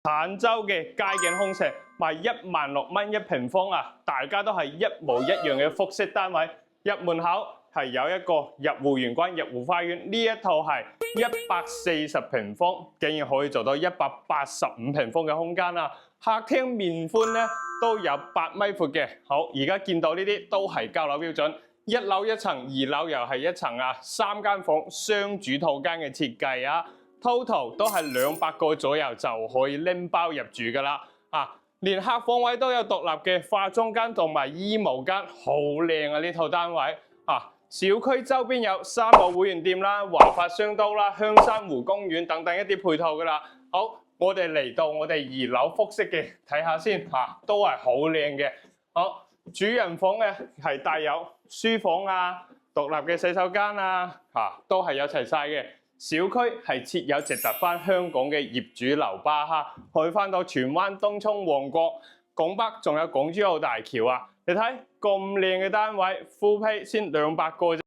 坦洲嘅街景空舍賣16000蚊一平方啊，大家都係一模一樣嘅複式單位。入門口係有一個入戶玄關、入戶花園，呢一套係140平方，竟然可以做到185平方嘅空間啊！客廳面寬咧都有8米闊嘅。好，而家見到呢啲都係交樓標準，1樓1層，2樓又係1層啊，3間房雙主套間嘅設計啊。total 都係200個左右就可以拎包入住噶啦，連客房位都有獨立嘅化妝間同埋衣帽間，好靚啊！呢套單位小區周邊有3個會員店啦、華發商都啦、香山湖公園等等一啲配套噶啦。好，我哋嚟到我哋2樓複式嘅睇下先，都係好靚嘅。好，主人房嘅係帶有書房啊、獨立嘅洗手間啊，都係有齊晒嘅。小區係設有直達翻香港嘅業主樓巴哈，去翻到荃灣、東涌、旺角、拱北，仲有港珠澳大橋啊！你睇咁靚嘅單位，full pay先200個啫。